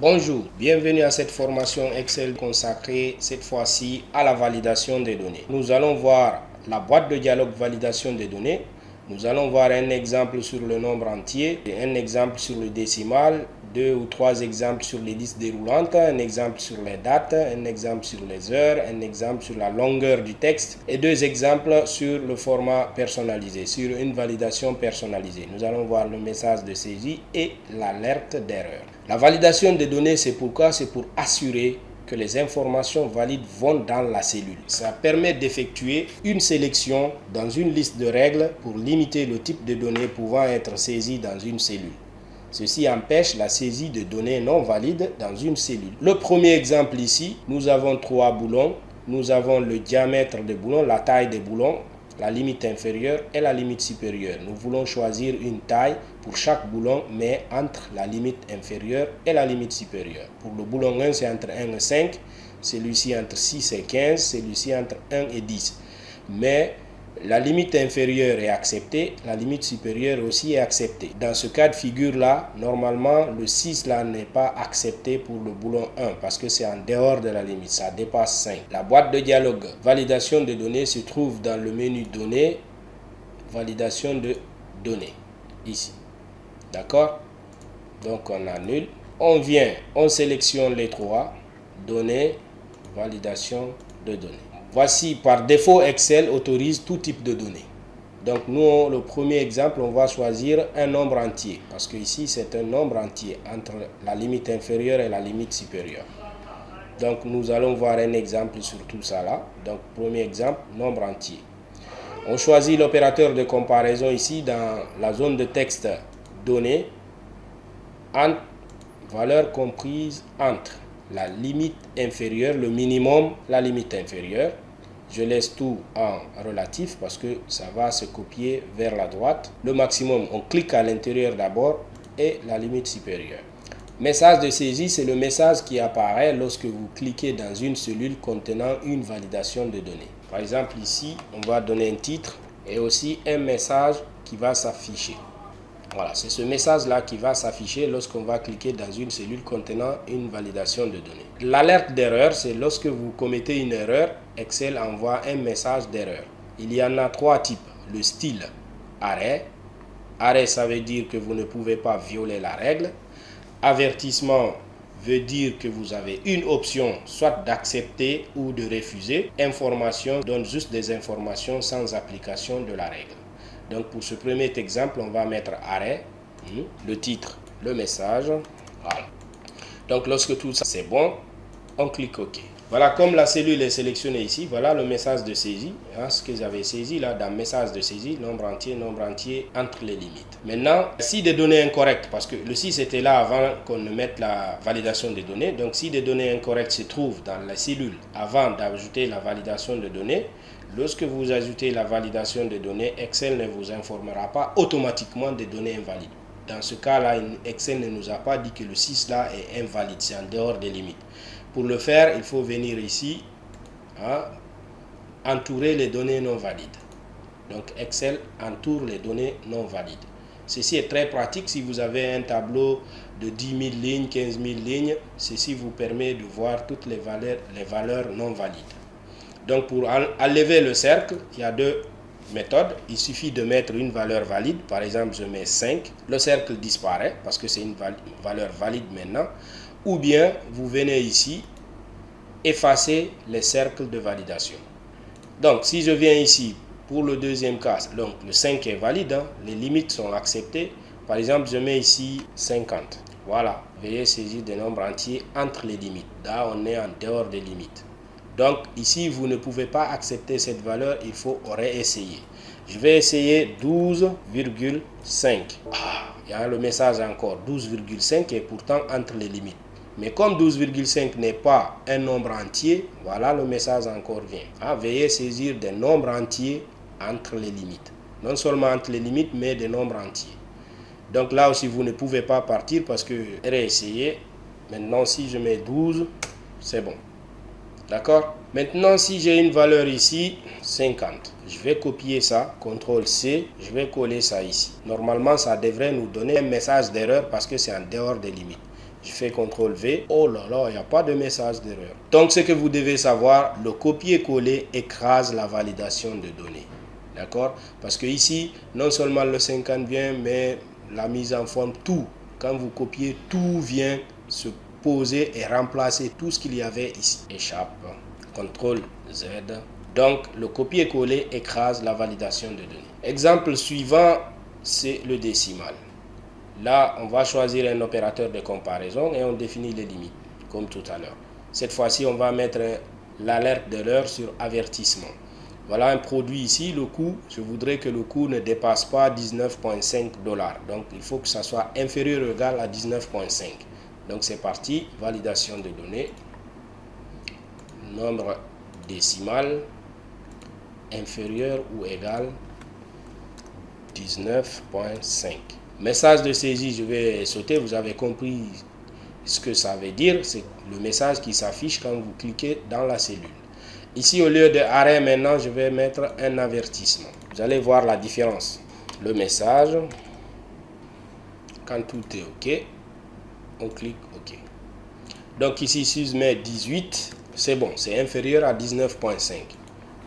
Bonjour, bienvenue à cette formation Excel consacrée cette fois-ci à la validation des données. Nous allons voir la boîte de dialogue validation des données. Nous allons voir un exemple sur le nombre entier, un exemple sur le décimal, 2 ou 3 exemples sur les listes déroulantes, un exemple sur les dates, un exemple sur les heures, un exemple sur la longueur du texte et 2 exemples sur le format personnalisé, sur une validation personnalisée. Nous allons voir le message de saisie et l'alerte d'erreur. La validation des données, c'est pourquoi? C'est pour assurer que les informations valides vont dans la cellule. Ça permet d'effectuer une sélection dans une liste de règles pour limiter le type de données pouvant être saisies dans une cellule. Ceci empêche la saisie de données non valides dans une cellule. Le premier exemple ici, nous avons 3 boulons. Nous avons le diamètre des boulons, la taille des boulons, la limite inférieure et la limite supérieure. Nous voulons choisir une taille pour chaque boulon, mais entre la limite inférieure et la limite supérieure. Pour le boulon 1, c'est entre 1 et 5, celui-ci entre 6 et 15, celui-ci entre 1 et 10. Mais la limite inférieure est acceptée, la limite supérieure aussi est acceptée. Dans ce cas de figure-là, normalement, le 6 là n'est pas accepté pour le boulon 1 parce que c'est en dehors de la limite, ça dépasse 5. La boîte de dialogue validation de données se trouve dans le menu données, validation de données, ici. D'accord? Donc on annule. On vient, on sélectionne les 3, données, validation de données. Voici, par défaut, Excel autorise tout type de données. Donc nous, le premier exemple, on va choisir un nombre entier. Parce que ici, c'est un nombre entier entre la limite inférieure et la limite supérieure. Donc nous allons voir un exemple sur tout ça là. Donc premier exemple, nombre entier. On choisit l'opérateur de comparaison ici dans la zone de texte données, entre valeur comprise entre la limite inférieure, le minimum, la limite inférieure. Je laisse tout en relatif parce que ça va se copier vers la droite. Le maximum, on clique à l'intérieur d'abord et la limite supérieure. Message de saisie, c'est le message qui apparaît lorsque vous cliquez dans une cellule contenant une validation de données. Par exemple, ici, on va donner un titre et aussi un message qui va s'afficher. Voilà, c'est ce message-là qui va s'afficher lorsqu'on va cliquer dans une cellule contenant une validation de données. L'alerte d'erreur, c'est lorsque vous commettez une erreur, Excel envoie un message d'erreur. Il y en a 3 types. Le style arrêt. Arrêt, ça veut dire que vous ne pouvez pas violer la règle. Avertissement veut dire que vous avez une option, soit d'accepter ou de refuser. Information donne juste des informations sans application de la règle. Donc pour ce premier exemple, on va mettre arrêt, le titre, le message. Voilà. Donc lorsque tout ça c'est bon, on clique OK. Voilà, comme la cellule est sélectionnée ici, voilà le message de saisie. Ce que j'avais saisi là dans message de saisie, nombre entier entre les limites. Maintenant, si des données incorrectes, parce que le 6 était là avant qu'on ne mette la validation des données, donc si des données incorrectes se trouvent dans la cellule avant d'ajouter la validation de données, lorsque vous ajoutez la validation des données, Excel ne vous informera pas automatiquement des données invalides. Dans ce cas-là, Excel ne nous a pas dit que le 6 là est invalide, c'est en dehors des limites. Pour le faire, il faut venir ici, entourer les données non valides. Donc Excel entoure les données non valides. Ceci est très pratique si vous avez un tableau de 10 000 lignes, 15 000 lignes. Ceci vous permet de voir toutes les valeurs non valides. Donc pour enlever le cercle, il y a 2 méthodes. Il suffit de mettre une valeur valide. Par exemple, je mets 5. Le cercle disparaît parce que c'est une valeur valide maintenant. Ou bien, vous venez ici, effacer les cercles de validation. Donc, si je viens ici, pour le deuxième cas, donc le 5 est valide, les limites sont acceptées. Par exemple, je mets ici 50. Voilà, veuillez saisir des nombres entiers entre les limites. Là, on est en dehors des limites. Donc ici, vous ne pouvez pas accepter cette valeur, il faut réessayer. Je vais essayer 12,5. Il y a le message encore, 12,5 est pourtant entre les limites. Mais comme 12,5 n'est pas un nombre entier, voilà le message encore vient. Veuillez saisir des nombres entiers entre les limites. Non seulement entre les limites, mais des nombres entiers. Donc là aussi, vous ne pouvez pas partir parce que réessayer. Maintenant, si je mets 12, c'est bon. D'accord? Maintenant, si j'ai une valeur ici, 50, je vais copier ça, CTRL-C, je vais coller ça ici. Normalement, ça devrait nous donner un message d'erreur parce que c'est en dehors des limites. Je fais CTRL V. Oh là là, il n'y a pas de message d'erreur. Donc, ce que vous devez savoir, le copier-coller écrase la validation de données. D'accord? Parce que ici, non seulement le 50 vient, mais la mise en forme, tout. Quand vous copiez, tout vient se poser et remplacer tout ce qu'il y avait ici. Échappe. CTRL Z. Donc, le copier-coller écrase la validation de données. Exemple suivant, c'est le décimal. Là, on va choisir un opérateur de comparaison et on définit les limites, comme tout à l'heure. Cette fois-ci, on va mettre l'alerte d'erreur sur avertissement. Voilà un produit ici, le coût, je voudrais que le coût ne dépasse pas 19,5 $. Donc, il faut que ça soit inférieur ou égal à 19,5. Donc, c'est parti, validation de données. Nombre décimal inférieur ou égal 19,5. Message de saisie, je vais sauter, vous avez compris ce que ça veut dire. C'est le message qui s'affiche quand vous cliquez dans la cellule. Ici, au lieu de arrêt, maintenant, je vais mettre un avertissement. Vous allez voir la différence. Le message, quand tout est OK, on clique OK. Donc ici, si je mets 18, c'est bon, c'est inférieur à 19,5.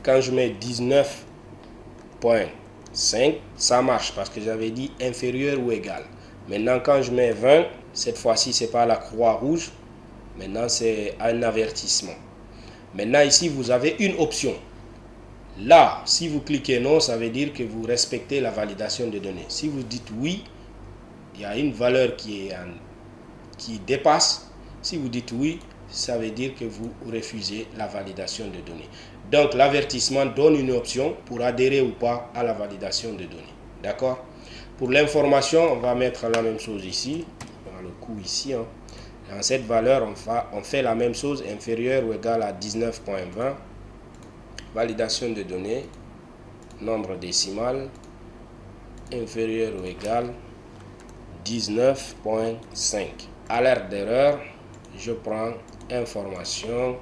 Quand je mets 19,5, ça marche parce que j'avais dit inférieur ou égal. Maintenant, quand je mets 20, cette fois-ci, ce n'est pas la croix rouge. Maintenant, c'est un avertissement. Maintenant, ici, vous avez une option. Là, si vous cliquez non, ça veut dire que vous respectez la validation de données. Si vous dites oui, il y a une valeur qui dépasse. Si vous dites oui, ça veut dire que vous refusez la validation de données. Donc, l'avertissement donne une option pour adhérer ou pas à la validation de données. D'accord? Pour l'information, on va mettre la même chose ici. Dans le coût ici. Dans cette valeur, on fait la même chose, inférieur ou égal à 19,20. Validation de données. Nombre décimal. Inférieur ou égal 19,5. Alerte d'erreur. Je prends information,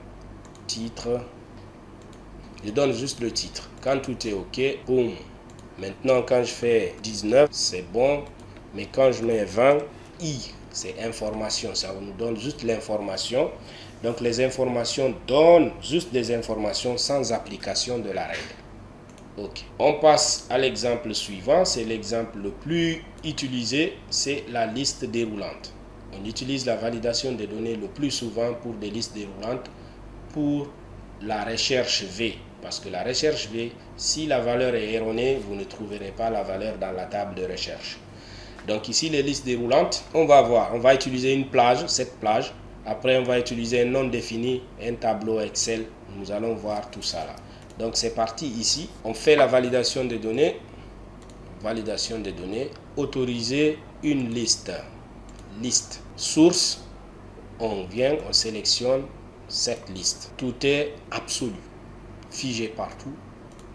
titre. Je donne juste le titre. Quand tout est OK, boum. Maintenant, quand je fais 19, c'est bon. Mais quand je mets 20, c'est information. Ça nous donne juste l'information. Donc, les informations donnent juste des informations sans application de la règle. OK. On passe à l'exemple suivant. C'est l'exemple le plus utilisé. C'est la liste déroulante. On utilise la validation des données le plus souvent pour des listes déroulantes, pour la recherche V. Parce que la recherche V, si la valeur est erronée, vous ne trouverez pas la valeur dans la table de recherche. Donc ici, les listes déroulantes, on va voir. On va utiliser une plage, cette plage. Après, on va utiliser un nom défini, un tableau Excel. Nous allons voir tout ça là. Donc c'est parti ici. On fait la validation des données. Validation des données. Autoriser une liste. Liste source, on vient, on sélectionne cette liste. Tout est absolu, figé partout.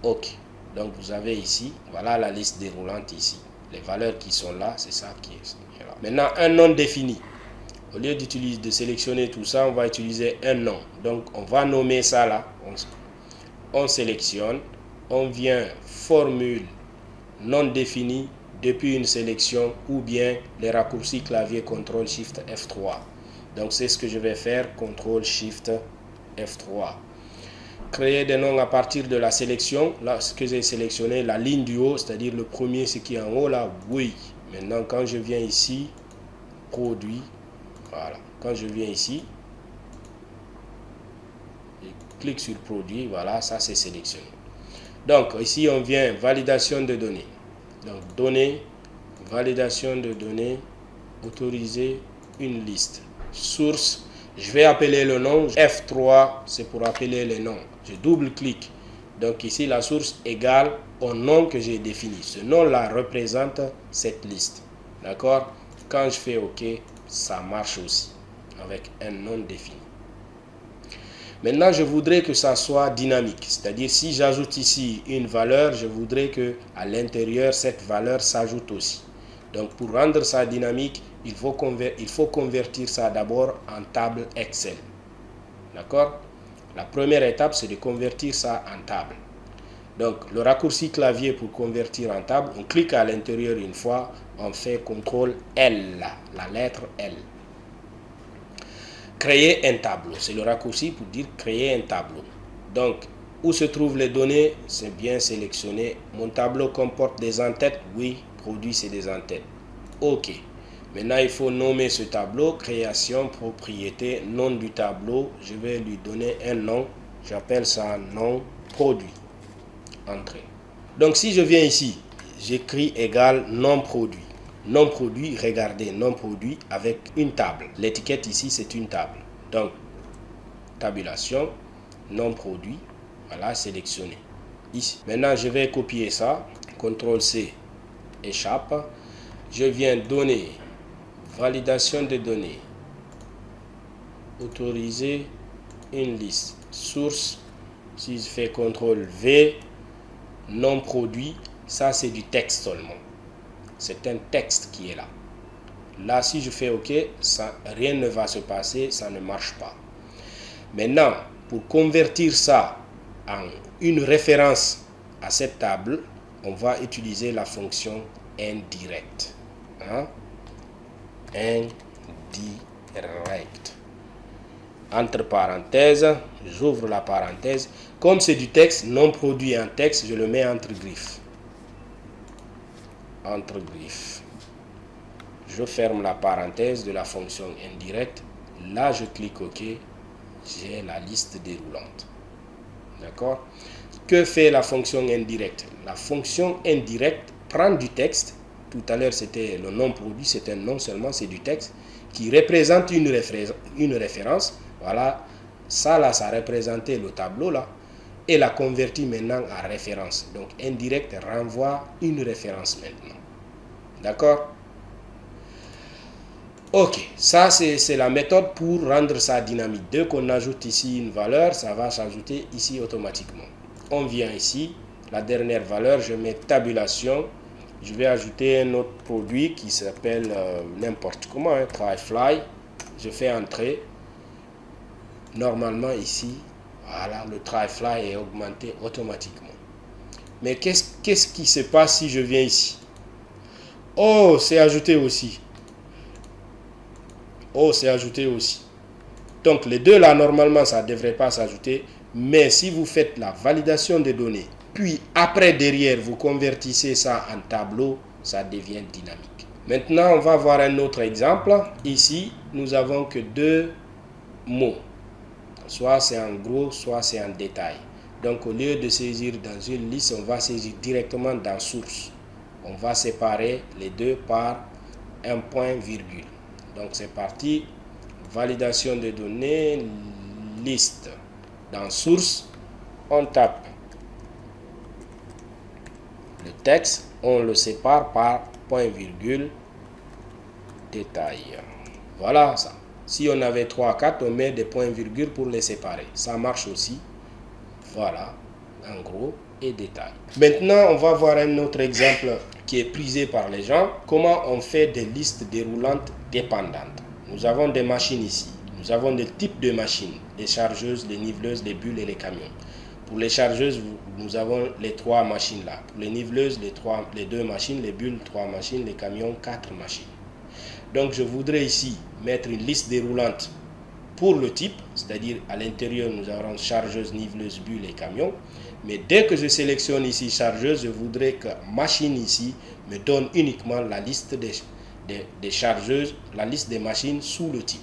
OK. Donc vous avez ici, voilà la liste déroulante ici. Les valeurs qui sont là, c'est ça qui est là. Maintenant, un nom défini. Au lieu de sélectionner tout ça, on va utiliser un nom. Donc on va nommer ça là. On sélectionne, on vient formule non définie depuis une sélection ou bien les raccourcis clavier CTRL SHIFT F3. Donc c'est ce que je vais faire, CTRL SHIFT F3. Créer des noms à partir de la sélection. Là, ce que j'ai sélectionné, la ligne du haut, c'est-à-dire le premier, ce qui est en haut là, oui. Maintenant, quand je viens ici, produit, voilà. Quand je viens ici, je clique sur produit, voilà, ça c'est sélectionné. Donc ici, on vient validation de données. Donc, données, validation de données, autoriser une liste. Source, je vais appeler le nom. F3, c'est pour appeler les noms. Je double-clique. Donc, ici, la source égale au nom que j'ai défini. Ce nom-là représente cette liste. D'accord? Quand je fais OK, ça marche aussi avec un nom défini. Maintenant, je voudrais que ça soit dynamique. C'est-à-dire, si j'ajoute ici une valeur, je voudrais que à l'intérieur, cette valeur s'ajoute aussi. Donc, pour rendre ça dynamique, il faut convertir ça d'abord en table Excel. D'accord? La première étape, c'est de convertir ça en table. Donc, le raccourci clavier pour convertir en table, on clique à l'intérieur une fois, on fait CTRL L, la lettre L. créer un tableau. C'est le raccourci pour dire créer un tableau. Donc, où se trouvent les données? C'est bien sélectionné. Mon tableau comporte des en-têtes? Oui, produit, c'est des en-têtes. OK. Maintenant, il faut nommer ce tableau. Création, propriété, nom du tableau. Je vais lui donner un nom. J'appelle ça nom produit. Entrée. Donc, si je viens ici, j'écris égal nom produit. Nom produit, regardez, nom produit avec une table. L'étiquette ici, c'est une table. Donc, tabulation, nom produit, voilà, sélectionné. Ici. Maintenant, je vais copier ça. CTRL-C, échappe. Je viens donner validation de données. Autoriser une liste. Source, si je fais CTRL-V, nom produit, ça c'est du texte seulement. C'est un texte qui est là. Là, si je fais OK, ça, rien ne va se passer, ça ne marche pas. Maintenant, pour convertir ça en une référence à cette table, on va utiliser la fonction indirect. Hein? Indirect. Entre parenthèses, j'ouvre la parenthèse. Comme c'est du texte, non produit en texte, je le mets entre griffes. Entre griffes. Je ferme la parenthèse de la fonction indirecte. Là, je clique OK. J'ai la liste déroulante. D'accord? Que fait la fonction indirecte? La fonction indirecte prend du texte. Tout à l'heure, c'était le nom produit, c'est un nom seulement, c'est du texte qui représente une référence. Voilà, ça là, ça représentait le tableau là. Et la convertit maintenant en référence. Donc, indirect renvoie une référence maintenant. D'accord? Ok, ça c'est la méthode pour rendre ça dynamique. Dès qu'on ajoute ici une valeur, ça va s'ajouter ici automatiquement. On vient ici, la dernière valeur, je mets tabulation. Je vais ajouter un autre produit qui s'appelle n'importe comment, hein, TryFly. Je fais entrer. Normalement ici, voilà, le TryFly est augmenté automatiquement. Mais qu'est-ce qui se passe si je viens ici? Oh, c'est ajouté aussi. Oh, c'est ajouté aussi. Donc, les deux là, normalement, ça ne devrait pas s'ajouter. Mais si vous faites la validation des données, puis après, derrière, vous convertissez ça en tableau, ça devient dynamique. Maintenant, on va voir un autre exemple. Ici, nous avons que deux mots. Soit c'est en gros, soit c'est en détail. Donc, au lieu de saisir dans une liste, on va saisir directement dans source. On va séparer les deux par un point virgule. Donc, c'est parti. Validation des données, liste. Dans source, on tape le texte, on le sépare par point virgule, détail. Voilà ça. Si on avait 3, 4, on met des points virgules pour les séparer. Ça marche aussi. Voilà, en gros, et détail. Maintenant, on va voir un autre exemple qui est prisé par les gens. Comment on fait des listes déroulantes dépendantes. Nous avons des machines ici. Nous avons des types de machines. Les chargeuses, les niveleuses, les bulles et les camions. Pour les chargeuses, nous avons les 3 machines là. Pour les niveleuses, les 2 machines. Les bulles, 3 machines. Les camions, 4 machines. Donc, je voudrais ici mettre une liste déroulante pour le type, c'est-à-dire à l'intérieur, nous avons chargeuse, niveleuse, bulle et camion. Mais dès que je sélectionne ici chargeuse, je voudrais que machine ici me donne uniquement la liste des chargeuses, la liste des machines sous le type.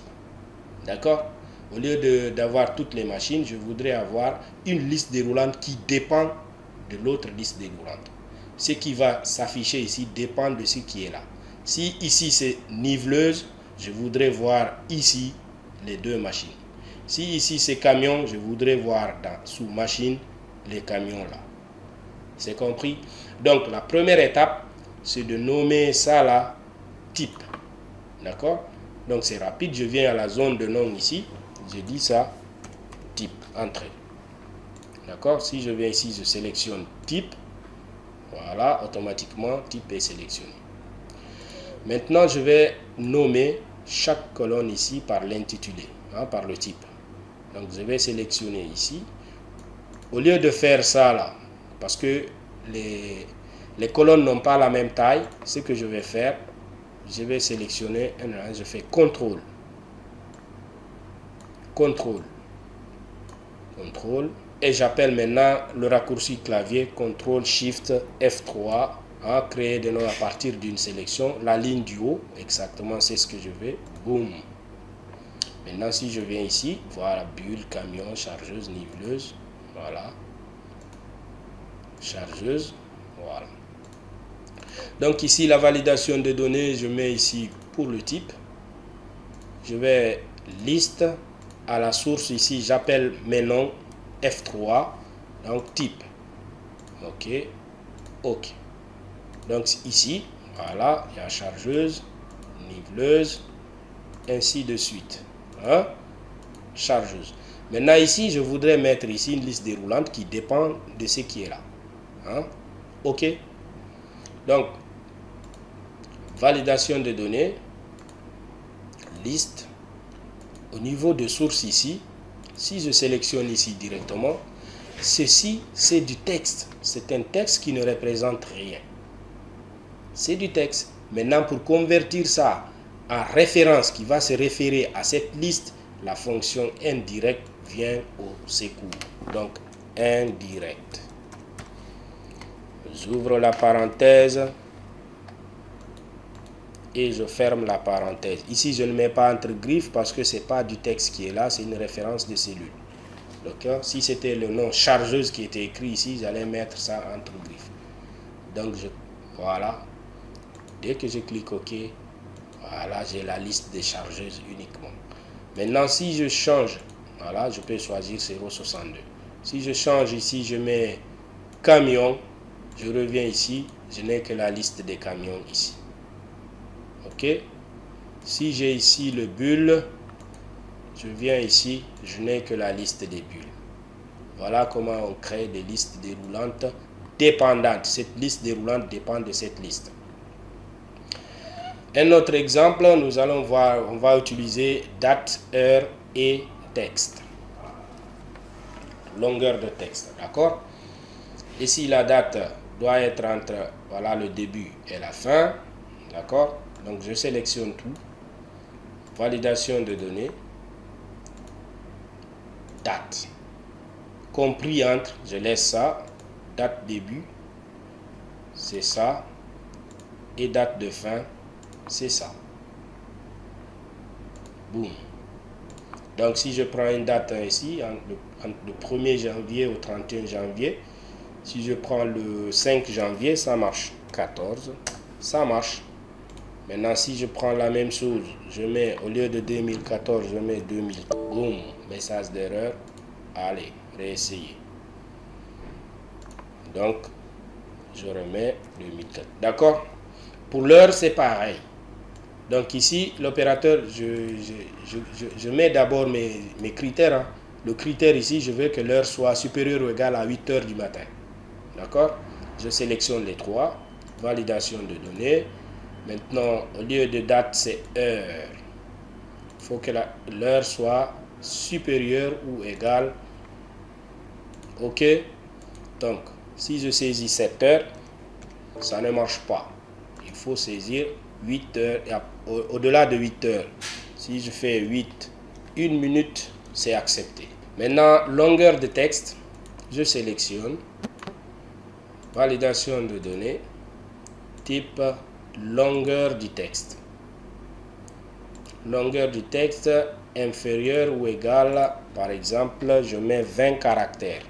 D'accord? Au lieu d'avoir toutes les machines, je voudrais avoir une liste déroulante qui dépend de l'autre liste déroulante. Ce qui va s'afficher ici dépend de ce qui est là. Si ici c'est niveleuse, je voudrais voir ici les 2 machines. Si ici c'est camion, je voudrais voir sous machine les camions là. C'est compris? Donc la première étape, c'est de nommer ça là type. D'accord? Donc c'est rapide, je viens à la zone de nom ici, je dis ça type, entrée. D'accord? Si je viens ici, je sélectionne type. Voilà, automatiquement type est sélectionné. Maintenant, je vais nommer chaque colonne ici par l'intitulé, hein, par le type. Donc, je vais sélectionner ici. Au lieu de faire ça là, parce que les colonnes n'ont pas la même taille, ce que je vais faire, je vais sélectionner, je fais CTRL. CTRL, CTRL, et j'appelle maintenant le raccourci clavier CTRL SHIFT F3, créer des noms à partir d'une sélection, la ligne du haut, exactement c'est ce que je veux, boum. Maintenant si je viens ici, voilà, bulle, camion, chargeuse, niveleuse, voilà, chargeuse, voilà. Donc ici la validation de données, je mets ici pour le type, je vais liste, à la source ici j'appelle mes noms F3, donc type, ok, ok. Donc ici, voilà, il y a chargeuse, niveleuse, ainsi de suite. Chargeuse. Maintenant ici, je voudrais mettre ici une liste déroulante qui dépend de ce qui est là. OK. Donc, validation de données, liste. Au niveau de source ici, si je sélectionne ici directement, ceci c'est du texte. C'est un texte qui ne représente rien. C'est du texte. Maintenant, pour convertir ça en référence qui va se référer à cette liste, la fonction indirect vient au secours. Donc, indirect. J'ouvre la parenthèse et je ferme la parenthèse. Ici, je ne mets pas entre griffes parce que ce n'est pas du texte qui est là, c'est une référence de cellule. Donc, si c'était le nom chargeuse qui était écrit ici, j'allais mettre ça entre griffes. Donc, voilà. Dès que je clique OK, voilà, j'ai la liste des chargeuses uniquement. Maintenant, si je change, voilà, je peux choisir 0,62. Si je change ici, je mets camion, je reviens ici, je n'ai que la liste des camions ici. OK. Si j'ai ici le bulle, je viens ici, je n'ai que la liste des bulles. Voilà comment on crée des listes déroulantes dépendantes. Cette liste déroulante dépend de cette liste. Un autre exemple, nous allons voir, on va utiliser date, heure et texte. Longueur de texte, d'accord? Ici, la date doit être entre, voilà, le début et la fin, d'accord? Donc, je sélectionne tout. Validation de données. Date. Compris entre, je laisse ça. Date début, c'est ça. Et date de fin, c'est ça. Boum. Donc, si je prends une date ici, entre le 1er janvier au 31 janvier, si je prends le 5 janvier, ça marche. 14, ça marche. Maintenant, si je prends la même chose, je mets, au lieu de 2014, je mets 2000. Boum, message d'erreur. Allez, réessayer. Donc, je remets 2004. D'accord? Pour l'heure, c'est pareil. Donc ici, l'opérateur, je mets d'abord mes critères. Le critère ici, je veux que l'heure soit supérieure ou égale à 8 heures du matin. D'accord? Je sélectionne les trois. Validation de données. Maintenant, au lieu de date, c'est heure. Il faut que l'heure soit supérieure ou égale. OK? Donc, si je saisis 7 heures, ça ne marche pas. Il faut saisir 8 heures. Au-delà de 8 heures, si je fais 8, 1 minute, c'est accepté. Maintenant, longueur de texte, je sélectionne. Validation de données. Type longueur du texte. Longueur du texte inférieure ou égale, par exemple, je mets 20 caractères.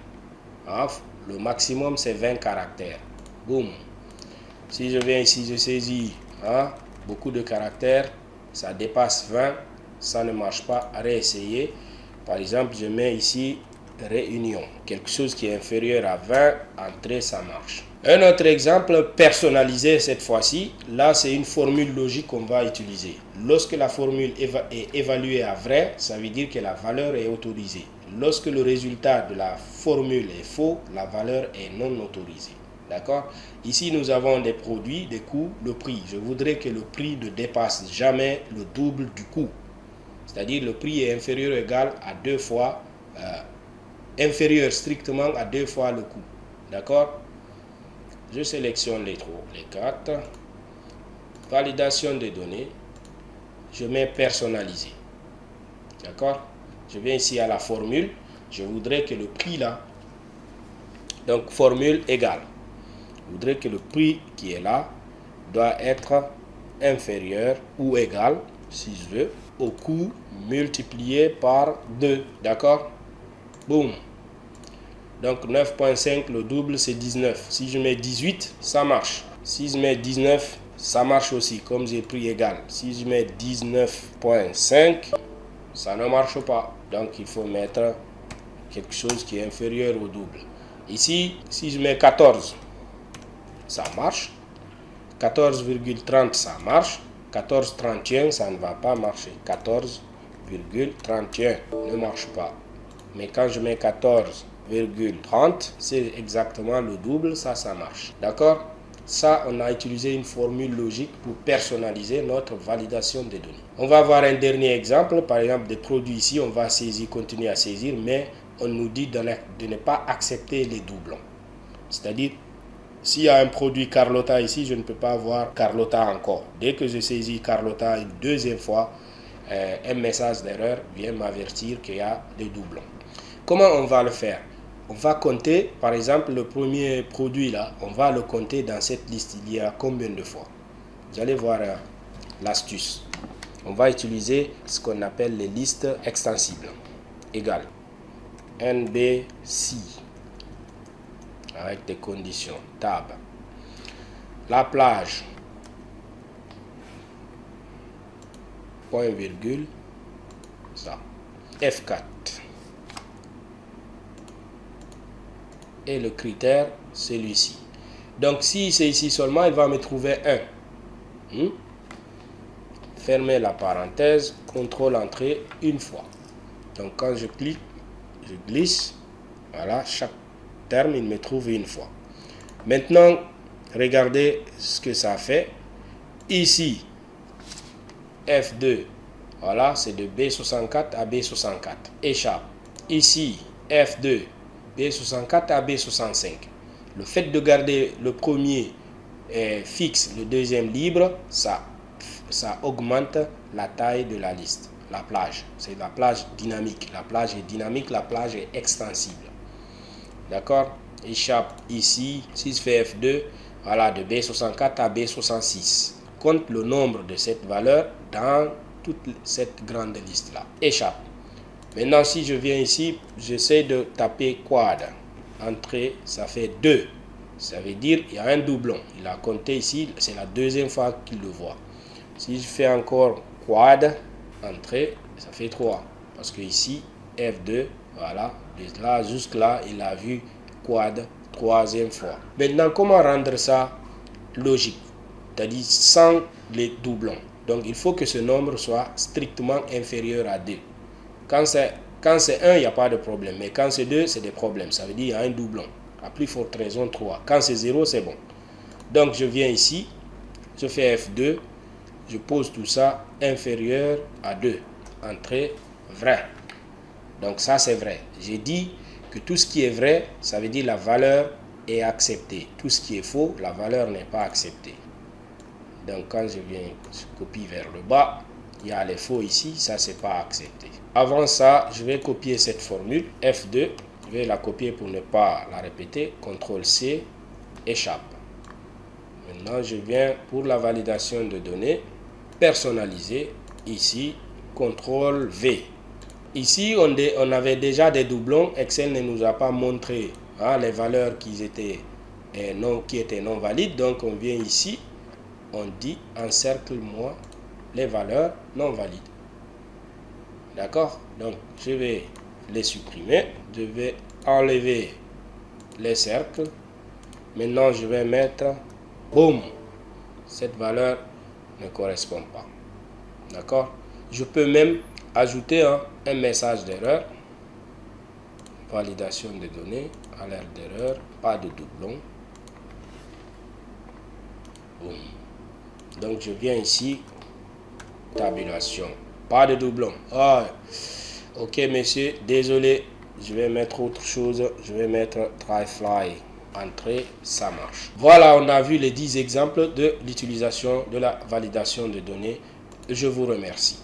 Le maximum, c'est 20 caractères. Boum. Si je viens ici, je saisis beaucoup de caractères, ça dépasse 20, ça ne marche pas, réessayer. Par exemple, je mets ici réunion, quelque chose qui est inférieur à 20, entrée, ça marche. Un autre exemple, personnalisé cette fois-ci, là c'est une formule logique qu'on va utiliser. Lorsque la formule est évaluée à vrai, ça veut dire que la valeur est autorisée. Lorsque le résultat de la formule est faux, la valeur est non autorisée. D'accord? Ici, nous avons des produits, des coûts, le prix. Je voudrais que le prix ne dépasse jamais le double du coût. C'est-à-dire le prix est inférieur ou égal à 2 fois, inférieur strictement à 2 fois le coût. D'accord? Je sélectionne les 4. Validation des données. Je mets personnalisé. D'accord? Je viens ici à la formule. Je voudrais que le prix là, donc formule égale. Je voudrais que le prix qui est là doit être inférieur ou égal, si je veux, au coût multiplié par 2. D'accord? Boum. Donc 9.5, le double c'est 19. Si je mets 18, ça marche. Si je mets 19, ça marche aussi, comme j'ai pris égal. Si je mets 19.5, ça ne marche pas. Donc il faut mettre quelque chose qui est inférieur au double. Ici, si je mets 14, ça marche. 14,30, ça marche. 14,31, ça ne va pas marcher. 14,31 ne marche pas. Mais quand je mets 14,30, c'est exactement le double, ça marche. D'accord? Ça, on a utilisé une formule logique pour personnaliser notre validation des données. On va voir un dernier exemple, par exemple des produits ici, on va saisir, continuer à saisir, mais on nous dit de ne pas accepter les doublons. C'est-à-dire, s'il y a un produit Carlotta ici, je ne peux pas avoir Carlotta encore. Dès que je saisis Carlotta une deuxième fois, un message d'erreur vient m'avertir qu'il y a des doublons. Comment on va le faire? On va compter, par exemple, le premier produit là, on va le compter dans cette liste. Il y a combien de fois? Vous allez voir l'astuce. On va utiliser ce qu'on appelle les listes extensibles. Égal NBC avec des conditions. Tab. La plage. Point virgule. Ça. F4. Et le critère, celui-ci. Donc, si c'est ici seulement, il va me trouver 1. Fermez la parenthèse, contrôle entrée une fois. Donc, quand je clique, je glisse. Voilà, chaque terme, il me trouve une fois. Maintenant, regardez ce que ça fait. Ici, F2, voilà, c'est de B64 à B64. Échappe. Ici, F2. B64 à B65. Le fait de garder le premier fixe, le deuxième libre, ça augmente la taille de la liste. La plage, c'est la plage dynamique. La plage est dynamique, la plage est extensible. D'accord? Échappe ici, si je fais F2, voilà, de B64 à B66. Compte le nombre de cette valeur dans toute cette grande liste-là. Échappe. Maintenant, si je viens ici, j'essaie de taper quad. Entrée, ça fait 2. Ça veut dire qu'il y a un doublon. Il a compté ici, c'est la deuxième fois qu'il le voit. Si je fais encore quad, entrée, ça fait 3. Parce que ici, F2, voilà, de là jusque là, il a vu quad troisième fois. Maintenant, comment rendre ça logique? C'est-à-dire sans les doublons. Donc, il faut que ce nombre soit strictement inférieur à 2. Quand c'est 1, il n'y a pas de problème. Mais quand c'est 2, c'est des problèmes. Ça veut dire qu'il y a un doublon. À plus forte raison, 3. Quand c'est 0, c'est bon. Donc, je viens ici. Je fais F2. Je pose tout ça inférieur à 2. Entrée, vrai. Donc, ça, c'est vrai. J'ai dit que tout ce qui est vrai, ça veut dire la valeur est acceptée. Tout ce qui est faux, la valeur n'est pas acceptée. Donc, quand je viens, je copie vers le bas. Il y a les faux ici, ça c'est pas accepté. Avant ça, je vais copier cette formule, F2, je vais la copier pour ne pas la répéter, CTRL-C, échappe. Maintenant, je viens pour la validation de données, personnaliser, ici, CTRL-V. Ici, on avait déjà des doublons, Excel ne nous a pas montré les valeurs qui étaient non valides, donc on vient ici, on dit encercle-moi les valeurs non valides. D'accord? Donc, je vais les supprimer. Je vais enlever les cercles. Maintenant, je vais mettre, boum, cette valeur ne correspond pas. D'accord? Je peux même ajouter un message d'erreur. Validation des données, alerte d'erreur, pas de doublon. Boum. Donc, je viens ici, tabulation. Pas de doublon. Ok, monsieur, désolé. Je vais mettre autre chose. Je vais mettre try fly. Entrée, ça marche. Voilà, on a vu les 10 exemples de l'utilisation de la validation de données. Je vous remercie.